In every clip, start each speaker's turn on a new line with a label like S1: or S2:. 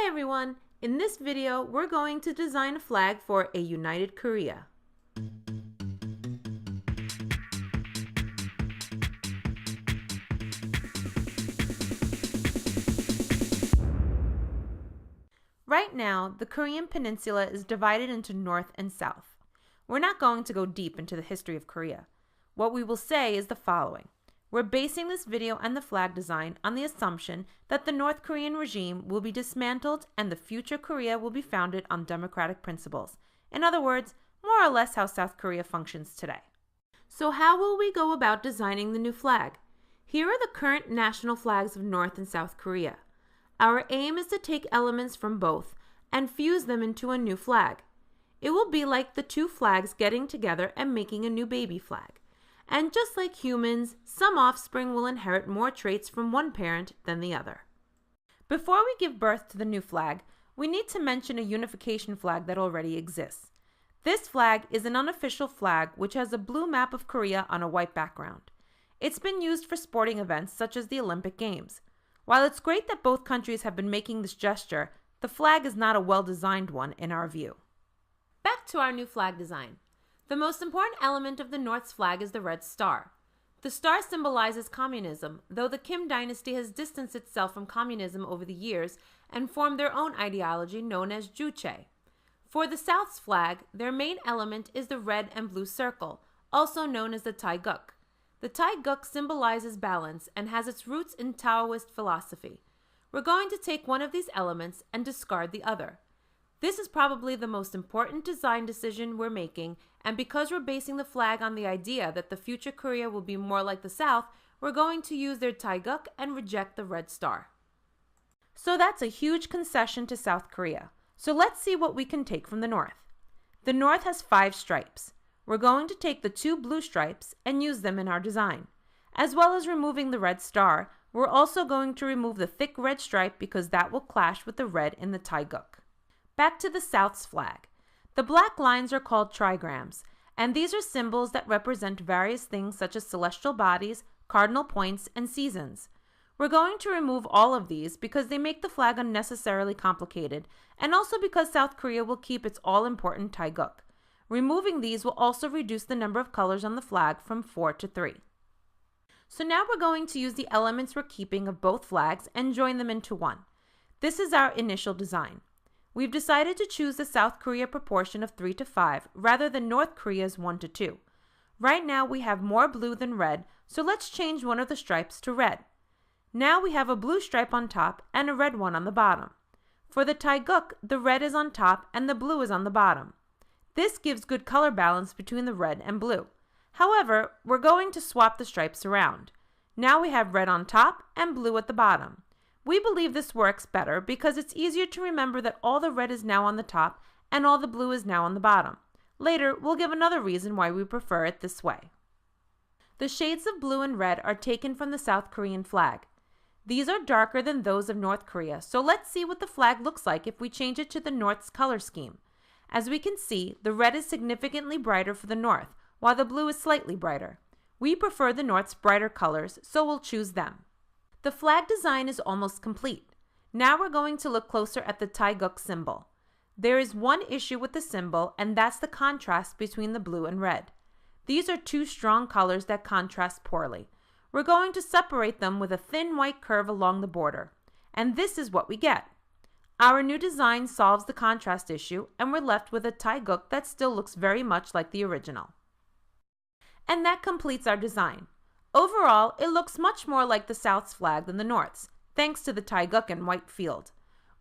S1: Hi everyone! In this video, we're going to design a flag for a united Korea. Right now, the Korean peninsula is divided into North and South. We're not going to go deep into the history of Korea. What we will say is the following. We're basing this video and the flag design on the assumption that the North Korean regime will be dismantled and the future Korea will be founded on democratic principles. In other words, more or less how South Korea functions today. So how will we go about designing the new flag? Here are the current national flags of North and South Korea. Our aim is to take elements from both and fuse them into a new flag. It will be like the two flags getting together and making a new baby flag. And just like humans, some offspring will inherit more traits from one parent than the other. Before we give birth to the new flag, we need to mention a unification flag that already exists. This flag is an unofficial flag which has a blue map of Korea on a white background. It's been used for sporting events such as the Olympic Games. While it's great that both countries have been making this gesture, the flag is not a well-designed one in our view. Back to our new flag design. The most important element of the North's flag is the red star. The star symbolizes communism, though the Kim dynasty has distanced itself from communism over the years and formed their own ideology known as Juche. For the South's flag, their main element is the red and blue circle, also known as the Taeguk. The Taeguk symbolizes balance and has its roots in Taoist philosophy. We're going to take one of these elements and discard the other. This is probably the most important design decision we're making, and because we're basing the flag on the idea that the future Korea will be more like the South, we're going to use their Taeguk and reject the red star. So that's a huge concession to South Korea. So let's see what we can take from the North. The North has 5 stripes. We're going to take the 2 blue stripes and use them in our design. As well as removing the red star, we're also going to remove the thick red stripe because that will clash with the red in the Taeguk. Back to the South's flag. The black lines are called trigrams, and these are symbols that represent various things such as celestial bodies, cardinal points, and seasons. We're going to remove all of these because they make the flag unnecessarily complicated, and also because South Korea will keep its all-important Taeguk. Removing these will also reduce the number of colors on the flag from 4 to 3. So now we're going to use the elements we're keeping of both flags and join them into one. This is our initial design. We've decided to choose the South Korea proportion of 3 to 5 rather than North Korea's 1 to 2. Right now we have more blue than red, so let's change one of the stripes to red. Now we have a blue stripe on top and a red one on the bottom. For the Taeguk, the red is on top and the blue is on the bottom. This gives good color balance between the red and blue. However, we're going to swap the stripes around. Now we have red on top and blue at the bottom. We believe this works better because it's easier to remember that all the red is now on the top and all the blue is now on the bottom. Later, we'll give another reason why we prefer it this way. The shades of blue and red are taken from the South Korean flag. These are darker than those of North Korea, so let's see what the flag looks like if we change it to the North's color scheme. As we can see, the red is significantly brighter for the North, while the blue is slightly brighter. We prefer the North's brighter colors, so we'll choose them. The flag design is almost complete. Now we're going to look closer at the Taeguk symbol. There is one issue with the symbol, and that's the contrast between the blue and red. These are 2 strong colors that contrast poorly. We're going to separate them with a thin white curve along the border. And this is what we get. Our new design solves the contrast issue, and we're left with a Taeguk that still looks very much like the original. And that completes our design. Overall, it looks much more like the South's flag than the North's, thanks to the Taeguk and white field.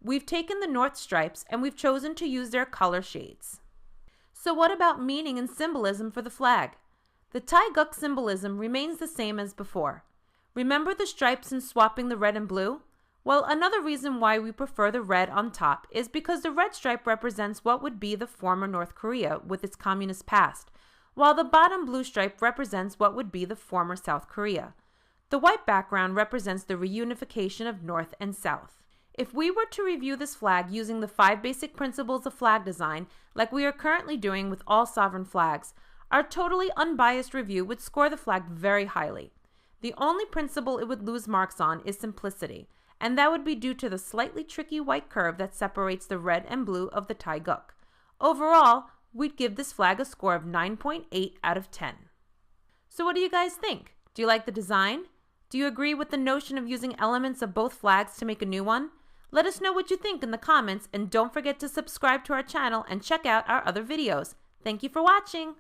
S1: We've taken the North stripes and we've chosen to use their color shades. So what about meaning and symbolism for the flag? The Taeguk symbolism remains the same as before. Remember the stripes in swapping the red and blue? Well, another reason why we prefer the red on top is because the red stripe represents what would be the former North Korea with its communist past, while the bottom blue stripe represents what would be the former South Korea. The white background represents the reunification of North and South. If we were to review this flag using the 5 basic principles of flag design, like we are currently doing with all sovereign flags, our totally unbiased review would score the flag very highly. The only principle it would lose marks on is simplicity, and that would be due to the slightly tricky white curve that separates the red and blue of the Thai guk. Overall, we'd give this flag a score of 9.8 out of 10. So what do you guys think? Do you like the design? Do you agree with the notion of using elements of both flags to make a new one? Let us know what you think in the comments, and don't forget to subscribe to our channel and check out our other videos. Thank you for watching!